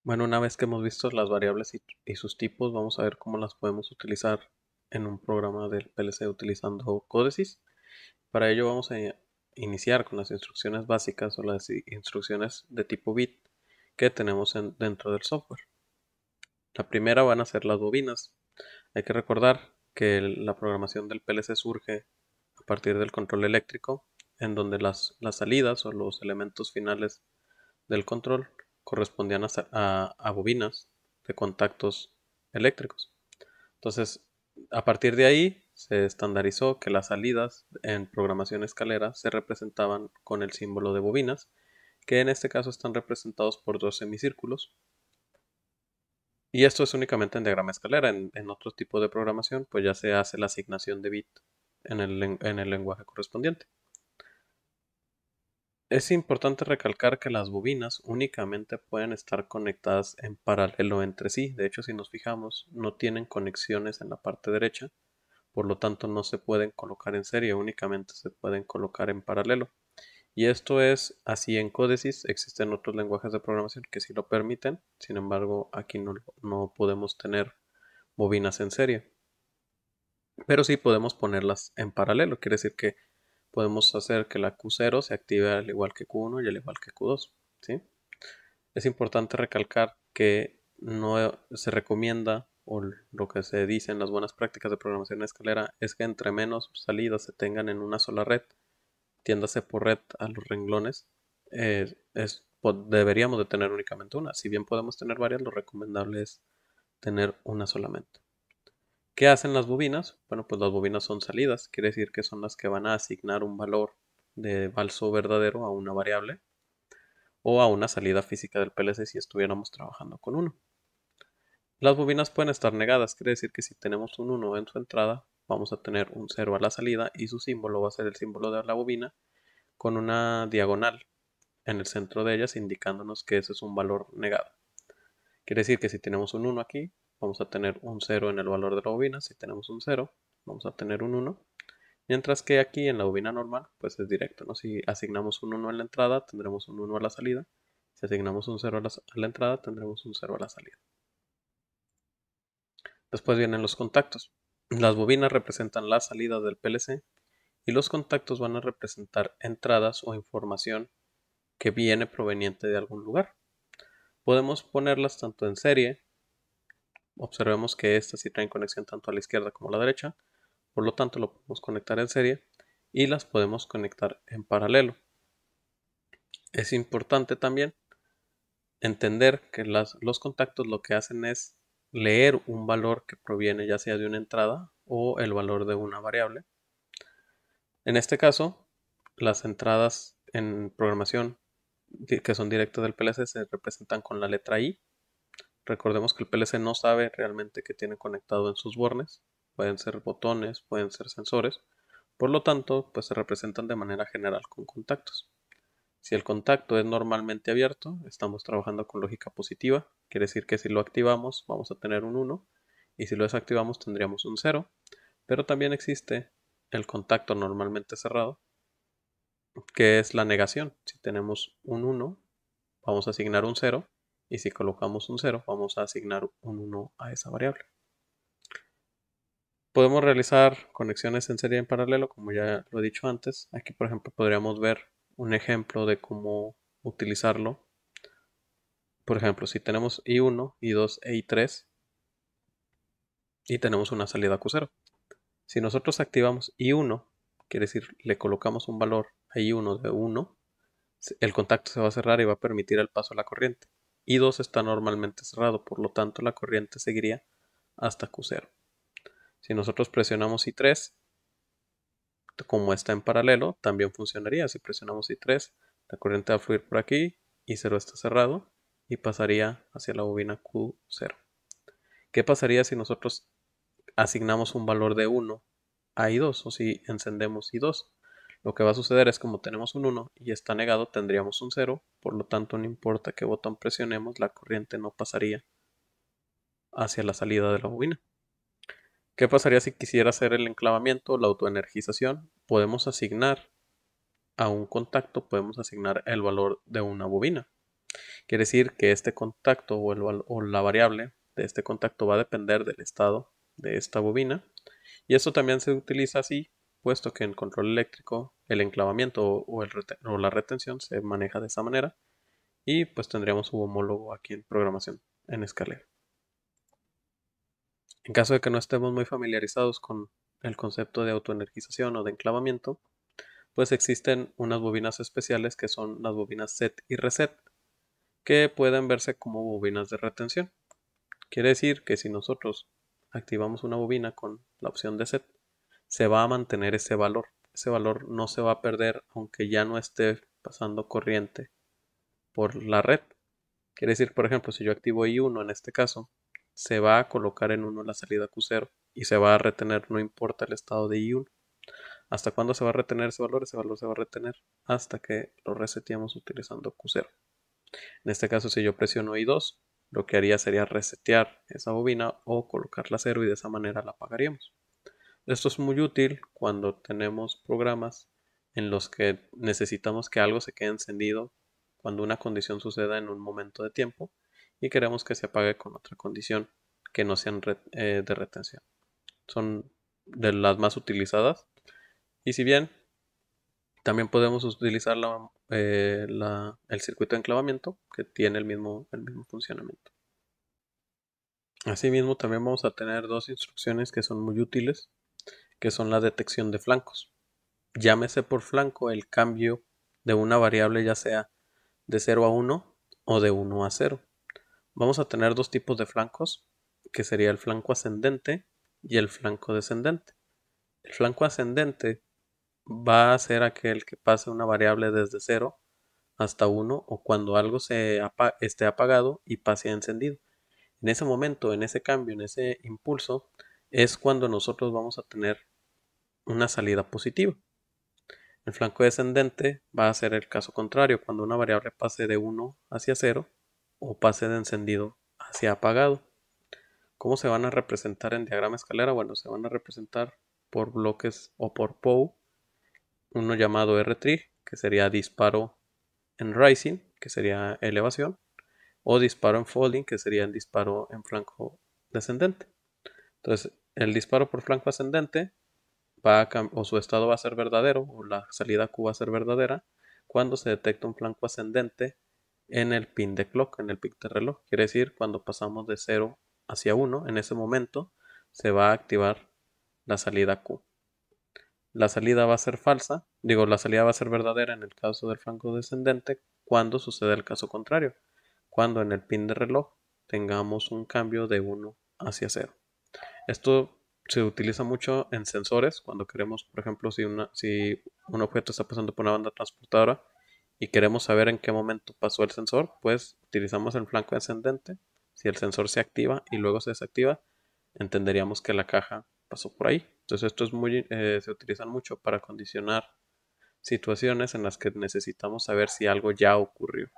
Bueno, una vez que hemos visto las variables y sus tipos, vamos a ver cómo las podemos utilizar en un programa del PLC utilizando Codesys. Para ello vamos a iniciar con las instrucciones básicas o las instrucciones de tipo bit que tenemos dentro del software. La primera van a ser las bobinas. Hay que recordar que la programación del PLC surge a partir del control eléctrico, en donde las salidas o los elementos finales del control correspondían a bobinas de contactos eléctricos. Entonces, a partir de ahí se estandarizó que las salidas en programación escalera se representaban con el símbolo de bobinas, que en este caso están representados por dos semicírculos. Y esto es únicamente en diagrama escalera. En otro tipo de programación, pues ya se hace la asignación de bit en el lenguaje correspondiente. Es importante recalcar que las bobinas únicamente pueden estar conectadas en paralelo entre sí. De hecho, si nos fijamos, no tienen conexiones en la parte derecha, por lo tanto no se pueden colocar en serie, únicamente se pueden colocar en paralelo. Y esto es así en Codesys. Existen otros lenguajes de programación que sí lo permiten, sin embargo aquí no podemos tener bobinas en serie. Pero sí podemos ponerlas en paralelo, quiere decir que podemos hacer que la Q0 se active al igual que Q1 y al igual que Q2, ¿sí? Es importante recalcar que no se recomienda, o lo que se dice en las buenas prácticas de programación escalera, es que entre menos salidas se tengan en una sola red, tiéndase por red a los renglones, deberíamos de tener únicamente una. Si bien podemos tener varias, lo recomendable es tener una solamente. ¿Qué hacen las bobinas? Bueno, pues las bobinas son salidas, quiere decir que son las que van a asignar un valor de falso verdadero a una variable o a una salida física del PLC si estuviéramos trabajando con uno. Las bobinas pueden estar negadas, quiere decir que si tenemos un 1 en su entrada, vamos a tener un 0 a la salida y su símbolo va a ser el símbolo de la bobina con una diagonal en el centro de ellas indicándonos que ese es un valor negado. Quiere decir que si tenemos un 1 aquí, vamos a tener un 0 en el valor de la bobina. Si tenemos un 0, vamos a tener un 1. Mientras que aquí en la bobina normal, pues es directo, ¿no? Si asignamos un 1 en la entrada, tendremos un 1 a la salida. Si asignamos un 0 a la entrada, tendremos un 0 a la salida. Después vienen los contactos. Las bobinas representan las salidas del PLC y los contactos van a representar entradas o información que viene proveniente de algún lugar. Podemos ponerlas tanto en serie. Observemos que estas sí traen conexión tanto a la izquierda como a la derecha, por lo tanto lo podemos conectar en serie y las podemos conectar en paralelo. Es importante también entender que los contactos lo que hacen es leer un valor que proviene ya sea de una entrada o el valor de una variable. En este caso, las entradas en programación que son directas del PLC se representan con la letra I. Recordemos que el PLC no sabe realmente qué tiene conectado en sus bornes. Pueden ser botones, pueden ser sensores. Por lo tanto, pues se representan de manera general con contactos. Si el contacto es normalmente abierto, estamos trabajando con lógica positiva. Quiere decir que si lo activamos vamos a tener un 1 y si lo desactivamos tendríamos un 0. Pero también existe el contacto normalmente cerrado, que es la negación. Si tenemos un 1, vamos a asignar un 0 y si colocamos un 0, vamos a asignar un 1 a esa variable. Podemos realizar conexiones en serie y en paralelo, como ya lo he dicho antes. Aquí, por ejemplo, podríamos ver un ejemplo de cómo utilizarlo. Por ejemplo, si tenemos I1, I2 e I3 y tenemos una salida Q0. Si nosotros activamos I1, quiere decir le colocamos un valor a I1 de 1, el contacto se va a cerrar y va a permitir el paso a la corriente. I2 está normalmente cerrado, por lo tanto la corriente seguiría hasta Q0. Si nosotros presionamos I3, como está en paralelo, también funcionaría. Si presionamos I3, la corriente va a fluir por aquí, I0 está cerrado y pasaría hacia la bobina Q0. ¿Qué pasaría si nosotros asignamos un valor de 1 a I2 o si encendemos I2? Lo que va a suceder es como tenemos un 1 y está negado, tendríamos un 0, por lo tanto no importa qué botón presionemos, la corriente no pasaría hacia la salida de la bobina. ¿Qué pasaría si quisiera hacer el enclavamiento o la autoenergización? Podemos asignar a un contacto, podemos asignar el valor de una bobina. Quiere decir que este contacto o la variable de este contacto va a depender del estado de esta bobina. Y esto también se utiliza así, puesto que en control eléctrico el enclavamiento o la retención se maneja de esa manera. Y pues tendríamos su homólogo aquí en programación en escalera. En caso de que no estemos muy familiarizados con el concepto de autoenergización o de enclavamiento, pues existen unas bobinas especiales que son las bobinas set y reset, que pueden verse como bobinas de retención. Quiere decir que si nosotros activamos una bobina con la opción de set, se va a mantener ese valor. Ese valor no se va a perder aunque ya no esté pasando corriente por la red. Quiere decir, por ejemplo, si yo activo I1 en este caso, se va a colocar en 1 la salida Q0 y se va a retener, no importa el estado de I1. ¿Hasta cuándo se va a retener ese valor? Ese valor se va a retener hasta que lo reseteamos utilizando Q0. En este caso, si yo presiono I2, lo que haría sería resetear esa bobina o colocarla a 0 y de esa manera la apagaríamos. Esto es muy útil cuando tenemos programas en los que necesitamos que algo se quede encendido cuando una condición suceda en un momento de tiempo y queremos que se apague con otra condición que no sean de retención. Son de las más utilizadas y si bien también podemos utilizar el circuito de enclavamiento que tiene el mismo funcionamiento. Asimismo también vamos a tener dos instrucciones que son muy útiles, que son la detección de flancos. Llámese por flanco el cambio de una variable ya sea de 0 a 1 o de 1 a 0. Vamos a tener dos tipos de flancos, que sería el flanco ascendente y el flanco descendente. El flanco ascendente va a ser aquel que pase una variable desde 0 hasta 1 o cuando algo esté apagado y pase a encendido. En ese momento, en ese cambio, en ese impulso, es cuando nosotros vamos a tener una salida positiva. El flanco descendente va a ser el caso contrario, cuando una variable pase de 1 hacia 0 o pase de encendido hacia apagado. ¿Cómo se van a representar en diagrama escalera? Bueno, se van a representar por bloques o por POU, uno llamado R-trig, que sería disparo en rising, que sería elevación, o disparo en falling, que sería el disparo en flanco descendente. Entonces, el disparo por flanco ascendente o su estado va a ser verdadero, o la salida Q va a ser verdadera, cuando se detecta un flanco ascendente en el pin de clock, en el pin de reloj. Quiere decir, cuando pasamos de 0 hacia 1, en ese momento se va a activar la salida Q. La salida va a ser falsa, la salida va a ser verdadera en el caso del flanco descendente cuando sucede el caso contrario, cuando en el pin de reloj tengamos un cambio de 1 hacia 0. Esto se utiliza mucho en sensores cuando queremos, por ejemplo, si un objeto está pasando por una banda transportadora y queremos saber en qué momento pasó el sensor, pues utilizamos el flanco ascendente. Si el sensor se activa y luego se desactiva, entenderíamos que la caja pasó por ahí. Entonces esto se utiliza mucho para condicionar situaciones en las que necesitamos saber si algo ya ocurrió.